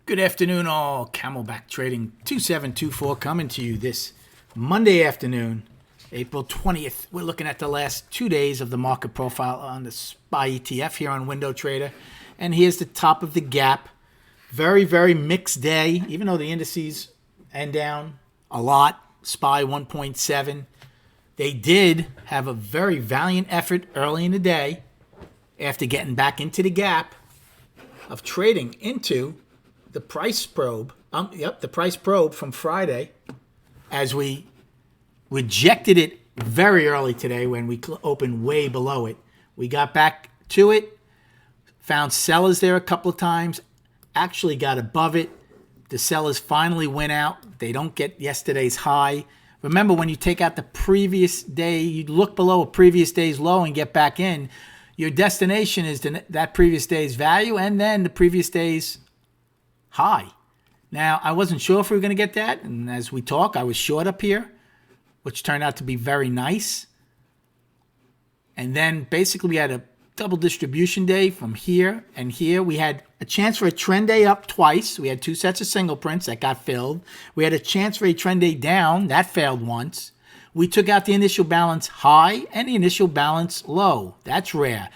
Good afternoon, all. Camelback Trading 2724 coming to you this Monday afternoon, April 20th. We're looking at the last 2 days of the market profile on the SPY ETF here on Window Trader. And here's the top of the gap. Very, very mixed day, even though the indices end down a lot. SPY 1.7. They did have a very valiant effort early in the day after getting back into the gap of trading into the price probe. The price probe from Friday, as we rejected it very early today when we opened way below it. We got back to it, found sellers there a couple of times, actually got above it. The sellers finally went out. They don't get yesterday's high. Remember, when you take out the previous day, you look below a previous day's low and get back in, your destination is that previous day's value and then the previous day's high. Now, I wasn't sure if we were going to get that, and as we talk, I was short up here, which turned out to be very nice. And then basically we had a double distribution day from here and here. We had a chance for a trend day up twice. We had two sets of single prints that got filled. We had a chance for a trend day down. That failed once. We took out the initial balance high and the initial balance low. That's rare.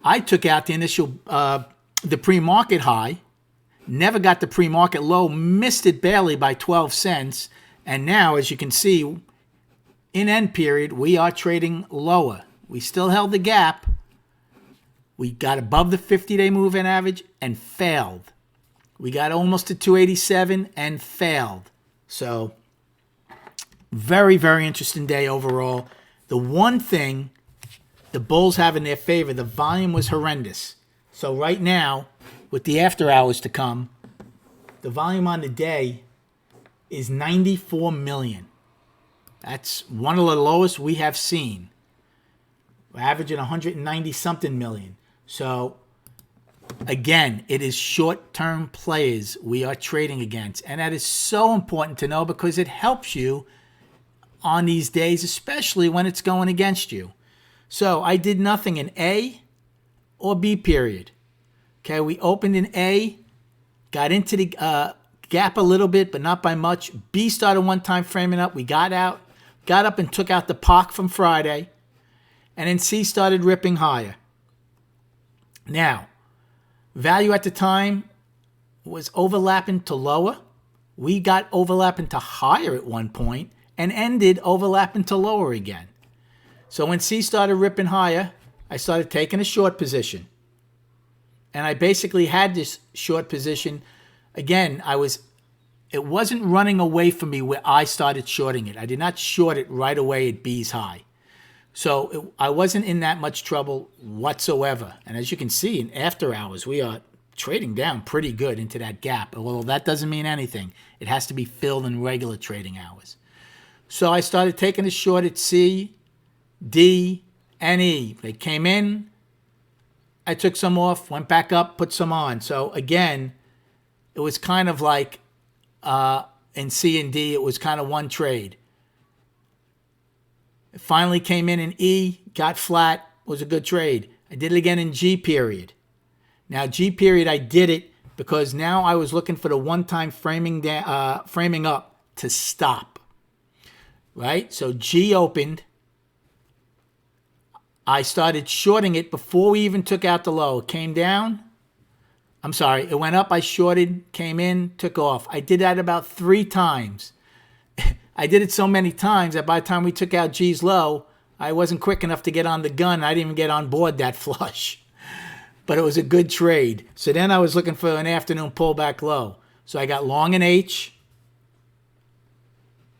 I took out the initial, the pre-market high. Never got the pre-market low, missed it barely by 12 cents. And now, as you can see, in end period, we are trading lower. We still held the gap. We got above the 50-day moving average and failed. We got almost to 287 and failed. So, very, very interesting day overall. The one thing the bulls have in their favor, the volume was horrendous. So right now, with the after hours to come, the volume on the day is 94 million. That's one of the lowest we have seen. We're averaging 190 something million. So again, it is short-term players we are trading against. And that is so important to know because it helps you on these days, especially when it's going against you. So I did nothing in A or B period. Okay, we opened in A, got into the gap a little bit, but not by much. B started one time framing up. We got out, got up and took out the POC from Friday. And then C started ripping higher. Now, value at the time was overlapping to lower. We got overlapping to higher at one point and ended overlapping to lower again. So when C started ripping higher, I started taking a short position. And I basically had this short position. Again, it wasn't running away from me where I started shorting it. I did not short it right away at B's high. So I wasn't in that much trouble whatsoever. And as you can see, in after hours, we are trading down pretty good into that gap. Although that doesn't mean anything. It has to be filled in regular trading hours. So I started taking a short at C, D, and E. They came in. I took some off, went back up, put some on. So again, it was kind of like in C and D, it was kind of one trade. It finally came in E, got flat, was a good trade. I did it again in G period. Now G period, I did it because now I was looking for the one-time framing up to stop. Right? So G opened. I started shorting it before we even took out the low. It came down. I'm sorry. It went up. I shorted, came in, took off. I did that about 3 times. I did it so many times that by the time we took out G's low, I wasn't quick enough to get on the gun. I didn't even get on board that flush. But it was a good trade. So then I was looking for an afternoon pullback low. So I got long in H,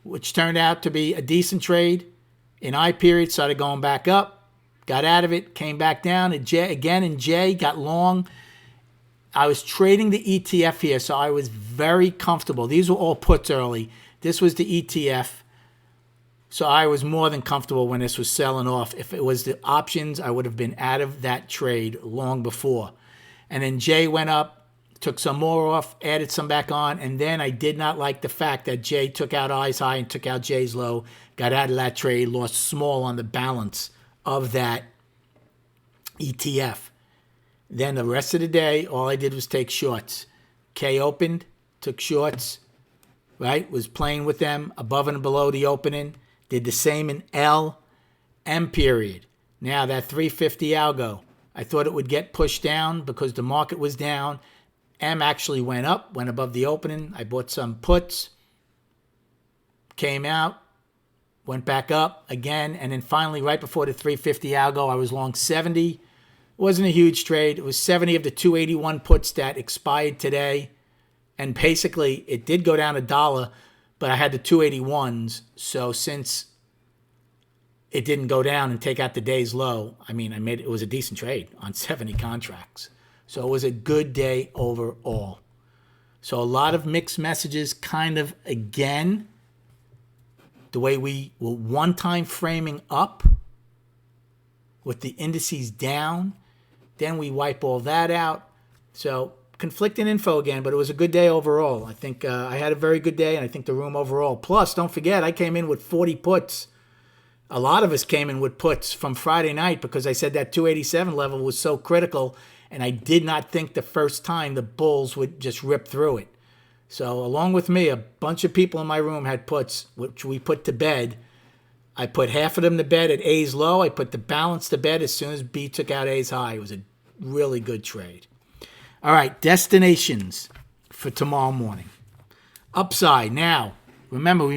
which turned out to be a decent trade. In I period, started going back up. Got out of it, came back down. Again in J, got long. I was trading the ETF here, so I was very comfortable. These were all puts early. This was the ETF. So I was more than comfortable when this was selling off. If it was the options, I would have been out of that trade long before. And then J went up, took some more off, added some back on, and then I did not like the fact that J took out I's high and took out J's low, got out of that trade, lost small on the balance of that ETF. Then the rest of the day, all I did was take shorts. K opened, took shorts, right? Was playing with them above and below the opening. Did the same in L, M period. Now that 350 algo, I thought it would get pushed down because the market was down. M actually went up, went above the opening. I bought some puts, came out, went back up again, and then finally right before the 350 algo, I was long 70. It wasn't a huge trade. It was 70 of the 281 puts that expired today. And basically, it did go down $1, but I had the 281s. So since it didn't go down and take out the day's low, it was a decent trade on 70 contracts. So it was a good day overall. So a lot of mixed messages kind of again, the way we were one-time framing up with the indices down. Then we wipe all that out. So conflicting info again, but it was a good day overall. I think I had a very good day, and I think the room overall. Plus, don't forget, I came in with 40 puts. A lot of us came in with puts from Friday night because I said that 287 level was so critical, and I did not think the first time the bulls would just rip through it. So along with me, a bunch of people in my room had puts, which we put to bed. I put half of them to bed at A's low. I put the balance to bed as soon as B took out A's high. It was a really good trade. All right, destinations for tomorrow morning. Upside. Now, remember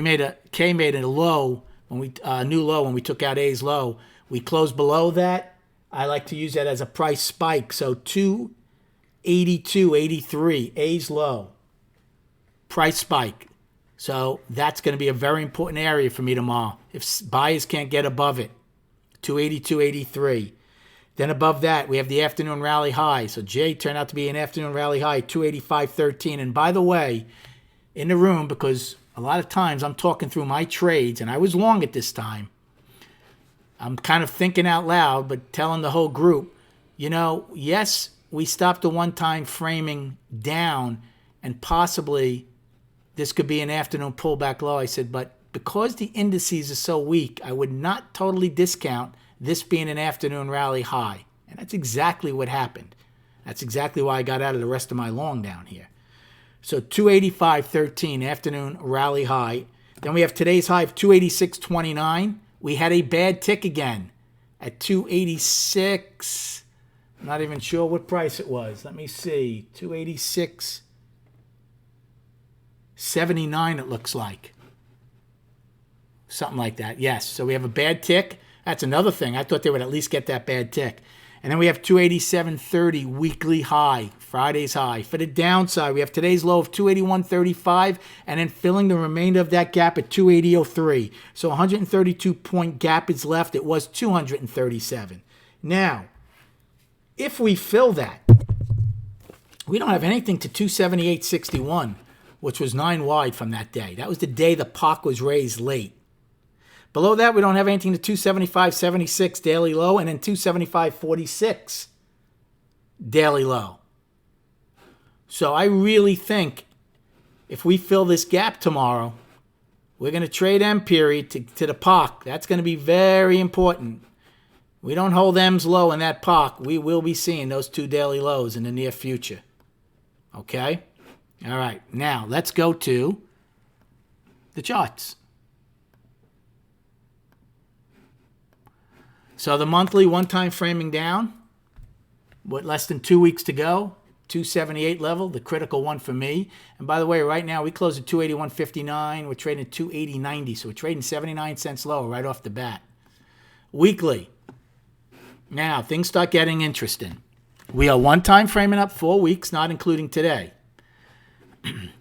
K made a low when we new low when we took out A's low. We closed below that. I like to use that as a price spike. So 282.83 A's low. Price spike. So that's going to be a very important area for me tomorrow. If buyers can't get above it, 282.83. Then above that, we have the afternoon rally high. So J turned out to be an afternoon rally high, 285.13. And by the way, in the room, because a lot of times I'm talking through my trades, and I was long at this time, I'm kind of thinking out loud, but telling the whole group, yes, we stopped the one-time framing down, and possibly this could be an afternoon pullback low. I said, but because the indices are so weak, I would not totally discount this being an afternoon rally high. And that's exactly what happened. That's exactly why I got out of the rest of my long down here. So 285.13, afternoon rally high. Then we have today's high of 286.29. We had a bad tick again at 286. I'm not even sure what price it was. Let me see. 286.79 it looks like. Something like that. Yes. So we have a bad tick. That's another thing. I thought they would at least get that bad tick. And then we have 287.30 weekly high, Friday's high. For the downside, we have today's low of 281.35 and then filling the remainder of that gap at 280.03. So 132-point gap is left. It was 237. Now, if we fill that, we don't have anything to 278.61, which was 9 wide from that day. That was the day the POC was raised late. Below that, we don't have anything to 275.76 daily low and then 275.46 daily low. So I really think if we fill this gap tomorrow, we're going to trade M period to the POC. That's going to be very important. We don't hold M's low in that POC. We will be seeing those two daily lows in the near future. Okay? All right. Now, let's go to the charts. So the monthly one-time framing down, with less than 2 weeks to go, 278 level, the critical one for me. And by the way, right now we close at 281.59. We're trading at 280.90, so we're trading 79 cents lower right off the bat. Weekly. Now, things start getting interesting. We are one-time framing up 4 weeks, not including today.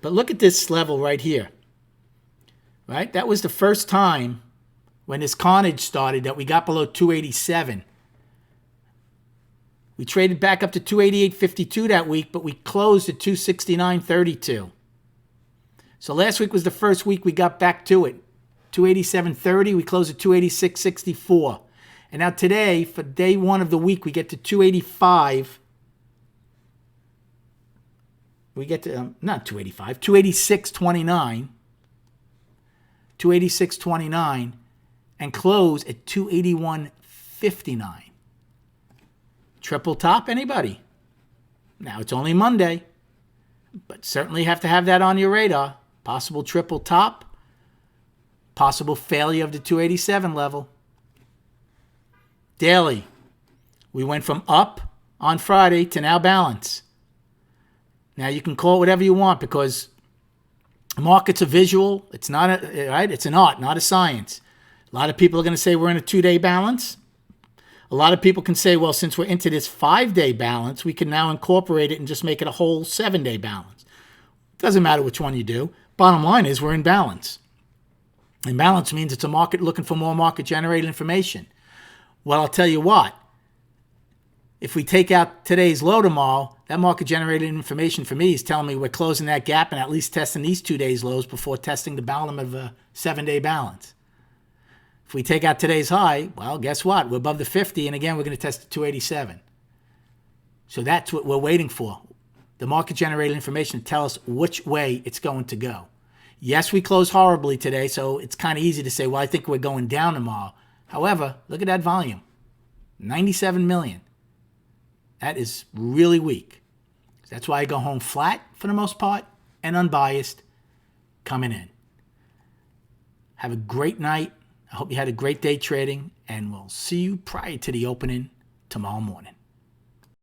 But look at this level right here. Right? That was the first time when this carnage started that we got below 287. We traded back up to 288.52 that week, but we closed at 269.32. So last week was the first week we got back to it. 287.30, we closed at 286.64. And now today, for day one of the week, we get to 285. We get to, not 285, 286.29. 286.29. And close at 281.59. Triple top, anybody? Now it's only Monday. but certainly have to have that on your radar. Possible triple top, possible failure of the 287 level. Daily, we went from up on Friday to now balance. Now you can call it whatever you want because markets are visual. It's not right. It's an art, not a science. A lot of people are going to say we're in a 2-day balance. A lot of people can say, well, since we're into this 5-day balance, we can now incorporate it and just make it a whole 7-day balance. Doesn't matter which one you do. Bottom line is we're in balance. And balance means it's a market looking for more market-generated information. Well, I'll tell you what. If we take out today's low tomorrow, that market-generated information for me is telling me we're closing that gap and at least testing these 2 days lows before testing the bottom of a 7-day balance. If we take out today's high, well, guess what? We're above the 50, and again, we're going to test the 287. So that's what we're waiting for. The market-generated information to tell us which way it's going to go. Yes, we closed horribly today, so it's kind of easy to say, well, I think we're going down tomorrow. However, look at that volume. 97 million. That is really weak. That's why I go home flat for the most part and unbiased coming in. Have a great night. I hope you had a great day trading, and we'll see you prior to the opening tomorrow morning.